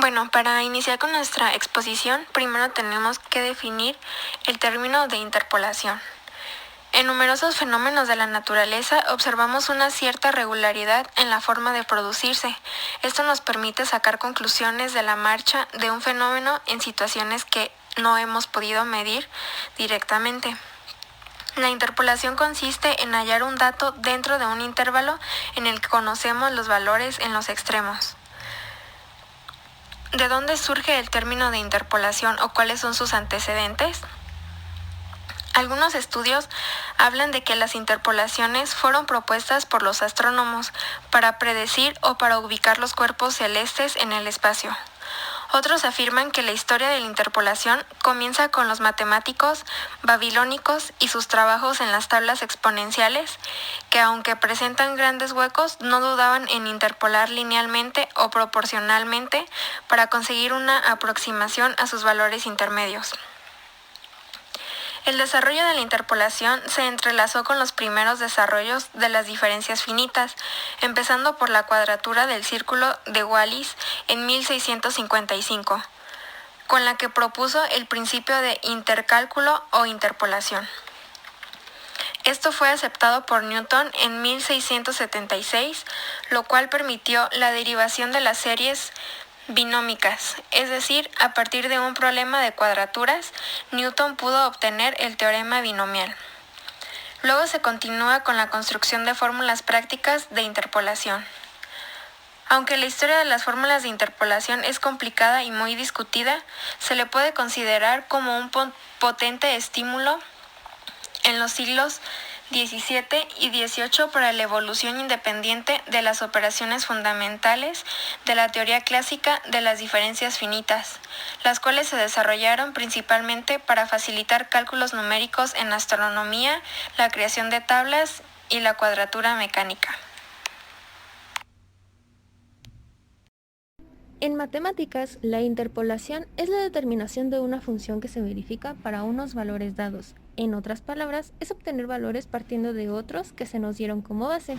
Bueno, para iniciar con nuestra exposición, primero tenemos que definir el término de interpolación. En numerosos fenómenos de la naturaleza observamos una cierta regularidad en la forma de producirse. Esto nos permite sacar conclusiones de la marcha de un fenómeno en situaciones que no hemos podido medir directamente. La interpolación consiste en hallar un dato dentro de un intervalo en el que conocemos los valores en los extremos. ¿De dónde surge el término de interpolación o cuáles son sus antecedentes? Algunos estudios hablan de que las interpolaciones fueron propuestas por los astrónomos para predecir o para ubicar los cuerpos celestes en el espacio. Otros afirman que la historia de la interpolación comienza con los matemáticos babilónicos y sus trabajos en las tablas exponenciales, que aunque presentan grandes huecos, no dudaban en interpolar linealmente o proporcionalmente para conseguir una aproximación a sus valores intermedios. El desarrollo de la interpolación se entrelazó con los primeros desarrollos de las diferencias finitas, empezando por la cuadratura del círculo de Wallis en 1655, con la que propuso el principio de intercálculo o interpolación. Esto fue aceptado por Newton en 1676, lo cual permitió la derivación de las series binómicas, es decir, a partir de un problema de cuadraturas, Newton pudo obtener el teorema binomial. Luego se continúa con la construcción de fórmulas prácticas de interpolación. Aunque la historia de las fórmulas de interpolación es complicada y muy discutida, se le puede considerar como un potente estímulo en los siglos XVII y XVIII para la evolución independiente de las operaciones fundamentales de la teoría clásica de las diferencias finitas, las cuales se desarrollaron principalmente para facilitar cálculos numéricos en astronomía, la creación de tablas y la cuadratura mecánica. En matemáticas, la interpolación es la determinación de una función que se verifica para unos valores dados. En otras palabras, es obtener valores partiendo de otros que se nos dieron como base.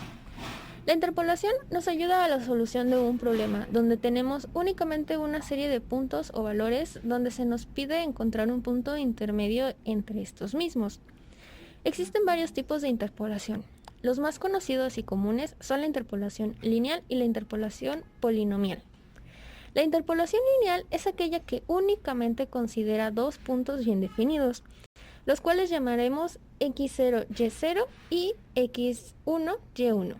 La interpolación nos ayuda a la solución de un problema donde tenemos únicamente una serie de puntos o valores donde se nos pide encontrar un punto intermedio entre estos mismos. Existen varios tipos de interpolación. Los más conocidos y comunes son la interpolación lineal y la interpolación polinomial. La interpolación lineal es aquella que únicamente considera dos puntos bien definidos, los cuales llamaremos x0, y0 y x1, y1.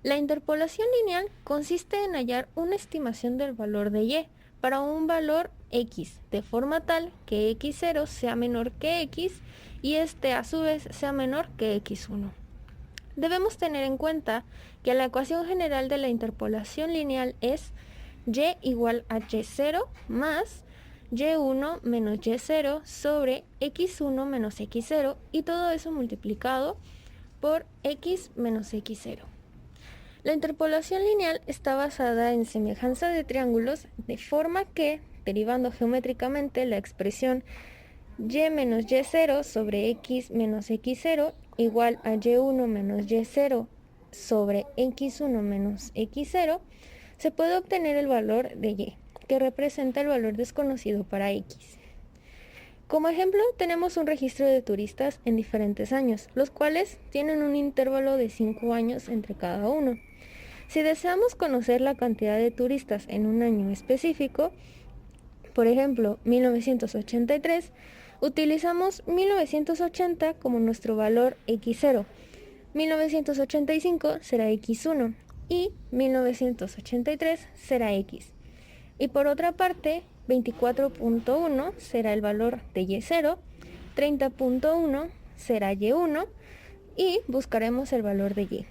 La interpolación lineal consiste en hallar una estimación del valor de y para un valor x, de forma tal que x0 sea menor que x y este a su vez sea menor que x1. Debemos tener en cuenta que la ecuación general de la interpolación lineal es y igual a y0 más y1 menos y0 sobre x1 menos x0 y todo eso multiplicado por x menos x0. La interpolación lineal está basada en semejanza de triángulos, de forma que, derivando geométricamente la expresión y menos y0 sobre x menos x0 igual a y1 menos y0 sobre x1 menos x0, se puede obtener el valor de y, que representa el valor desconocido para x. Como ejemplo, tenemos un registro de turistas en diferentes años, los cuales tienen un intervalo de 5 años entre cada uno. Si deseamos conocer la cantidad de turistas en un año específico, por ejemplo, 1983, utilizamos 1980 como nuestro valor x0, 1985 será x1 y 1983 será x. Y por otra parte, 24.1 será el valor de y0, 30.1 será y1 y buscaremos el valor de y.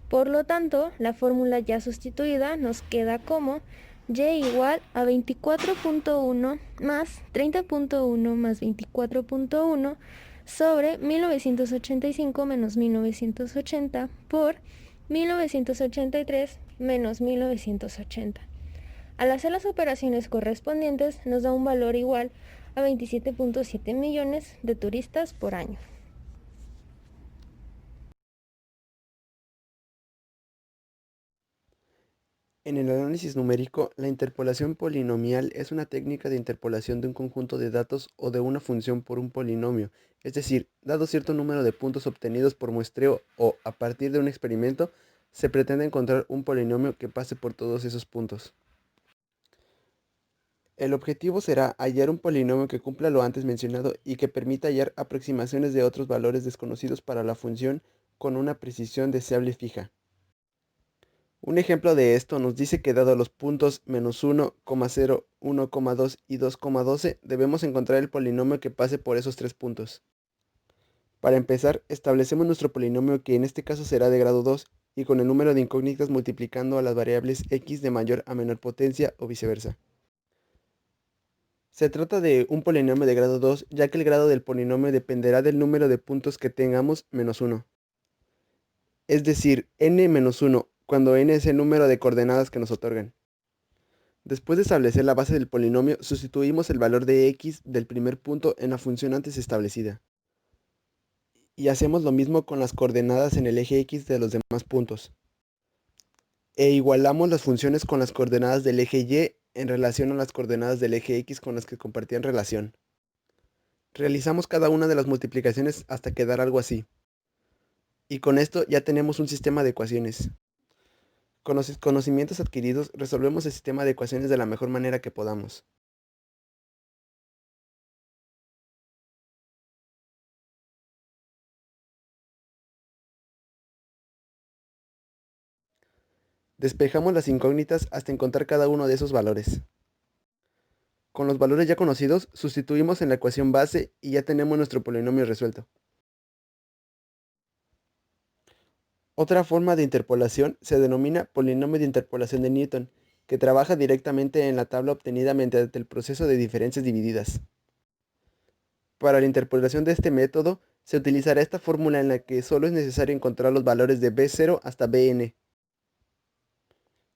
Por lo tanto, la fórmula ya sustituida nos queda como y igual a 24.1 más 30.1 más 24.1 sobre 1985 menos 1980 por 1983 menos 1980. Al hacer las operaciones correspondientes nos da un valor igual a 27.7 millones de turistas por año. En el análisis numérico, la interpolación polinomial es una técnica de interpolación de un conjunto de datos o de una función por un polinomio, es decir, dado cierto número de puntos obtenidos por muestreo o a partir de un experimento, se pretende encontrar un polinomio que pase por todos esos puntos. El objetivo será hallar un polinomio que cumpla lo antes mencionado y que permita hallar aproximaciones de otros valores desconocidos para la función con una precisión deseable fija. Un ejemplo de esto nos dice que dado los puntos -1, 0, 1,2 y 2,12, debemos encontrar el polinomio que pase por esos tres puntos. Para empezar, establecemos nuestro polinomio que en este caso será de grado 2 y con el número de incógnitas multiplicando a las variables x de mayor a menor potencia o viceversa. Se trata de un polinomio de grado 2 ya que el grado del polinomio dependerá del número de puntos que tengamos menos 1. Es decir, n-1, cuando n es el número de coordenadas que nos otorgan. Después de establecer la base del polinomio, sustituimos el valor de x del primer punto en la función antes establecida. Y hacemos lo mismo con las coordenadas en el eje x de los demás puntos. E igualamos las funciones con las coordenadas del eje y en relación a las coordenadas del eje x con las que compartían relación. Realizamos cada una de las multiplicaciones hasta quedar algo así. Y con esto ya tenemos un sistema de ecuaciones. Con los conocimientos adquiridos resolvemos el sistema de ecuaciones de la mejor manera que podamos. Despejamos las incógnitas hasta encontrar cada uno de esos valores. Con los valores ya conocidos, sustituimos en la ecuación base y ya tenemos nuestro polinomio resuelto. Otra forma de interpolación se denomina polinomio de interpolación de Newton, que trabaja directamente en la tabla obtenida mediante el proceso de diferencias divididas. Para la interpolación de este método, se utilizará esta fórmula en la que solo es necesario encontrar los valores de b0 hasta bn.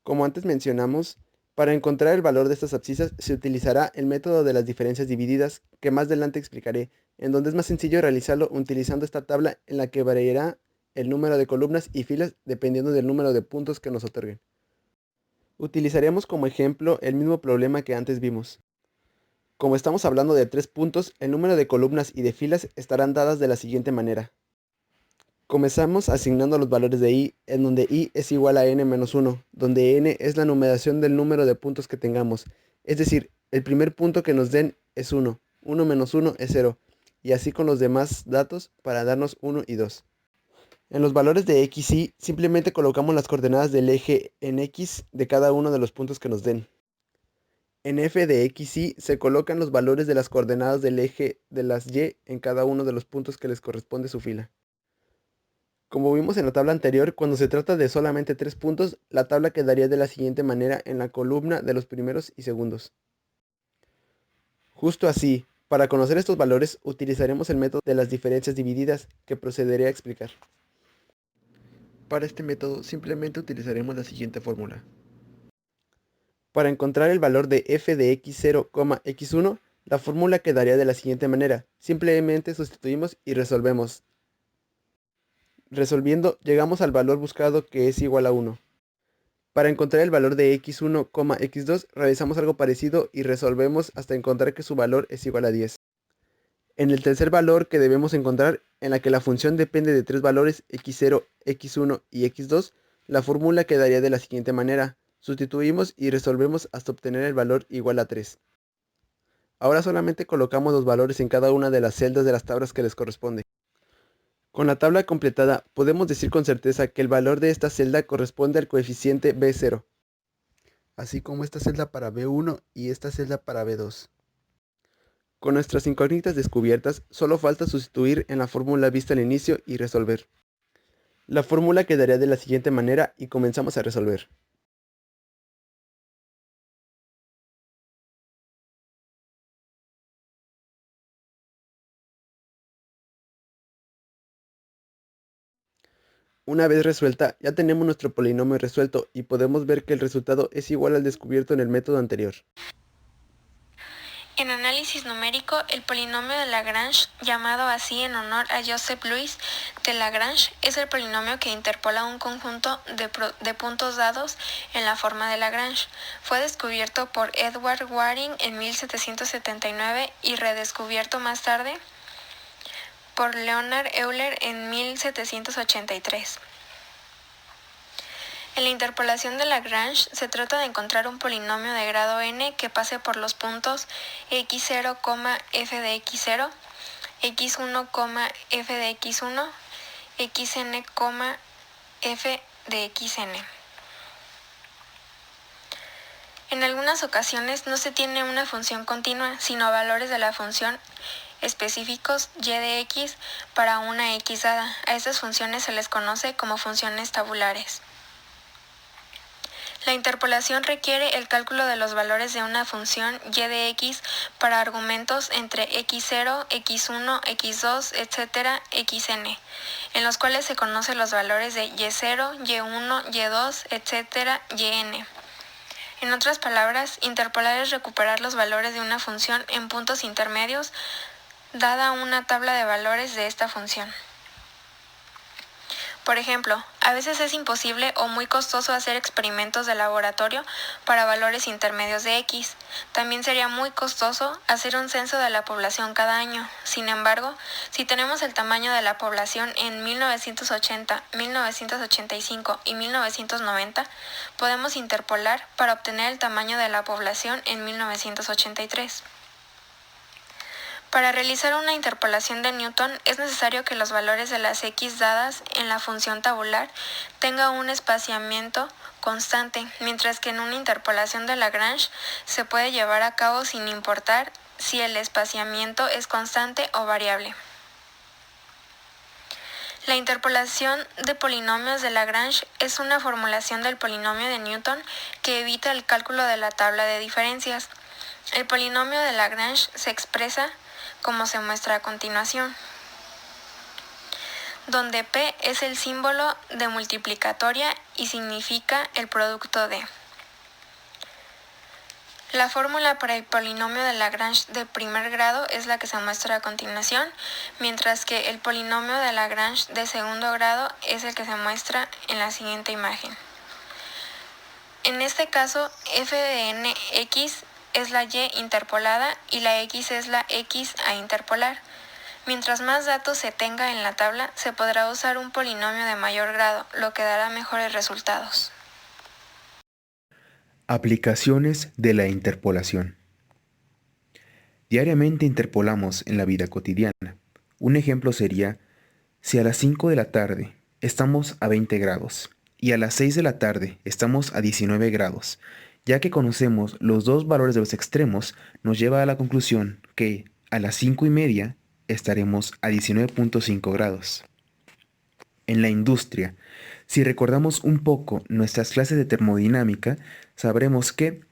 Como antes mencionamos, para encontrar el valor de estas abscisas se utilizará el método de las diferencias divididas, que más adelante explicaré, en donde es más sencillo realizarlo utilizando esta tabla en la que variará el número de columnas y filas dependiendo del número de puntos que nos otorguen. Utilizaremos como ejemplo el mismo problema que antes vimos. Como estamos hablando de 3 puntos, el número de columnas y de filas estarán dadas de la siguiente manera. Comenzamos asignando los valores de i, en donde i es igual a n-1, donde n es la numeración del número de puntos que tengamos. Es decir, el primer punto que nos den es 1, 1 menos 1 es 0, y así con los demás datos para darnos 1 y 2. En los valores de x y simplemente colocamos las coordenadas del eje en x de cada uno de los puntos que nos den. En f de x y se colocan los valores de las coordenadas del eje de las y en cada uno de los puntos que les corresponde su fila. Como vimos en la tabla anterior, cuando se trata de solamente 3 puntos, la tabla quedaría de la siguiente manera en la columna de los primeros y segundos. Justo así, para conocer estos valores utilizaremos el método de las diferencias divididas que procederé a explicar. Para este método simplemente utilizaremos la siguiente fórmula. Para encontrar el valor de f de x0, x1, la fórmula quedaría de la siguiente manera. Simplemente sustituimos y resolvemos. Resolviendo, llegamos al valor buscado que es igual a 1. Para encontrar el valor de x1, x2, realizamos algo parecido y resolvemos hasta encontrar que su valor es igual a 10. En el tercer valor que debemos encontrar, en la que la función depende de 3 valores x0, x1 y x2, la fórmula quedaría de la siguiente manera. Sustituimos y resolvemos hasta obtener el valor igual a 3. Ahora solamente colocamos los valores en cada una de las celdas de las tablas que les corresponde. Con la tabla completada, podemos decir con certeza que el valor de esta celda corresponde al coeficiente b0, así como esta celda para b1 y esta celda para b2. Con nuestras incógnitas descubiertas, solo falta sustituir en la fórmula vista al inicio y resolver. La fórmula quedaría de la siguiente manera y comenzamos a resolver. Una vez resuelta, ya tenemos nuestro polinomio resuelto y podemos ver que el resultado es igual al descubierto en el método anterior. En análisis numérico, el polinomio de Lagrange, llamado así en honor a Joseph Louis de Lagrange, es el polinomio que interpola un conjunto de puntos dados en la forma de Lagrange. Fue descubierto por Edward Waring en 1779 y redescubierto más tarde por Leonhard Euler en 1783. En la interpolación de Lagrange se trata de encontrar un polinomio de grado n que pase por los puntos x0, f de x0, x1, f de x1, xn, f de xn. En algunas ocasiones no se tiene una función continua, sino valores de la función específicos y de x para una x dada. A estas funciones se les conoce como funciones tabulares. La interpolación requiere el cálculo de los valores de una función y de x para argumentos entre x0, x1, x2, etc., xn, en los cuales se conocen los valores de y0, y1, y2, etc., yn. En otras palabras, interpolar es recuperar los valores de una función en puntos intermedios, dada una tabla de valores de esta función. Por ejemplo, a veces es imposible o muy costoso hacer experimentos de laboratorio para valores intermedios de x. También sería muy costoso hacer un censo de la población cada año. Sin embargo, si tenemos el tamaño de la población en 1980, 1985 y 1990, podemos interpolar para obtener el tamaño de la población en 1983. Para realizar una interpolación de Newton es necesario que los valores de las x dadas en la función tabular tengan un espaciamiento constante, mientras que en una interpolación de Lagrange se puede llevar a cabo sin importar si el espaciamiento es constante o variable. La interpolación de polinomios de Lagrange es una formulación del polinomio de Newton que evita el cálculo de la tabla de diferencias. El polinomio de Lagrange se expresa como se muestra a continuación, donde P es el símbolo de multiplicatoria y significa el producto de. La fórmula para el polinomio de Lagrange de primer grado es la que se muestra a continuación, mientras que el polinomio de Lagrange de segundo grado es el que se muestra en la siguiente imagen. En este caso, f de nx es la y interpolada y la x es la x a interpolar. Mientras más datos se tenga en la tabla, se podrá usar un polinomio de mayor grado, lo que dará mejores resultados. Aplicaciones de la interpolación. Diariamente interpolamos en la vida cotidiana. Un ejemplo sería, si a las 5 de la tarde estamos a 20 grados y a las 6 de la tarde estamos a 19 grados, ya que conocemos los dos valores de los extremos, nos lleva a la conclusión que a las 5:30 estaremos a 19.5 grados. En la industria, si recordamos un poco nuestras clases de termodinámica, sabremos que,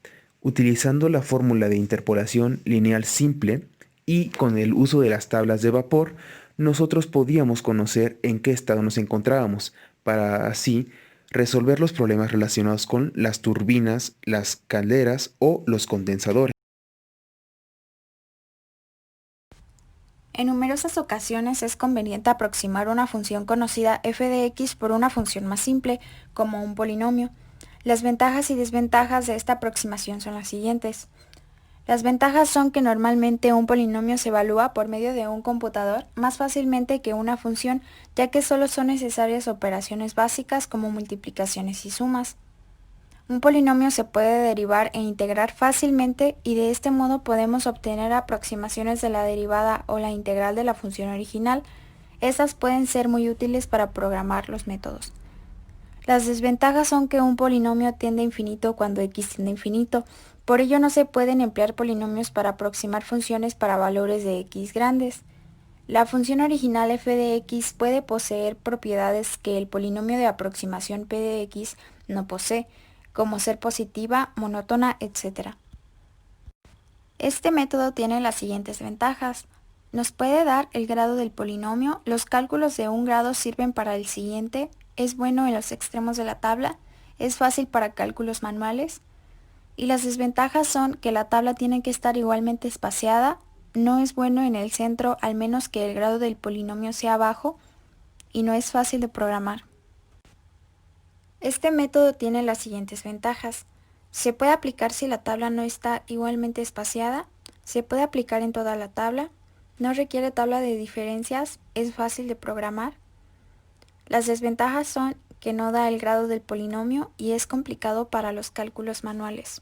utilizando la fórmula de interpolación lineal simple y con el uso de las tablas de vapor, nosotros podíamos conocer en qué estado nos encontrábamos, para así resolver los problemas relacionados con las turbinas, las calderas o los condensadores. En numerosas ocasiones es conveniente aproximar una función conocida f de x por una función más simple, como un polinomio. Las ventajas y desventajas de esta aproximación son las siguientes. Las ventajas son que normalmente un polinomio se evalúa por medio de un computador más fácilmente que una función, ya que solo son necesarias operaciones básicas como multiplicaciones y sumas. Un polinomio se puede derivar e integrar fácilmente y de este modo podemos obtener aproximaciones de la derivada o la integral de la función original. Estas pueden ser muy útiles para programar los métodos. Las desventajas son que un polinomio tiende a infinito cuando x tiende a infinito. Por ello no se pueden emplear polinomios para aproximar funciones para valores de x grandes. La función original f de x puede poseer propiedades que el polinomio de aproximación p de x no posee, como ser positiva, monótona, etc. Este método tiene las siguientes ventajas. Nos puede dar el grado del polinomio, los cálculos de un grado sirven para el siguiente, es bueno en los extremos de la tabla, es fácil para cálculos manuales. Y las desventajas son que la tabla tiene que estar igualmente espaciada, no es bueno en el centro al menos que el grado del polinomio sea bajo y no es fácil de programar. Este método tiene las siguientes ventajas. Se puede aplicar si la tabla no está igualmente espaciada, se puede aplicar en toda la tabla, no requiere tabla de diferencias, es fácil de programar. Las desventajas son que no da el grado del polinomio y es complicado para los cálculos manuales.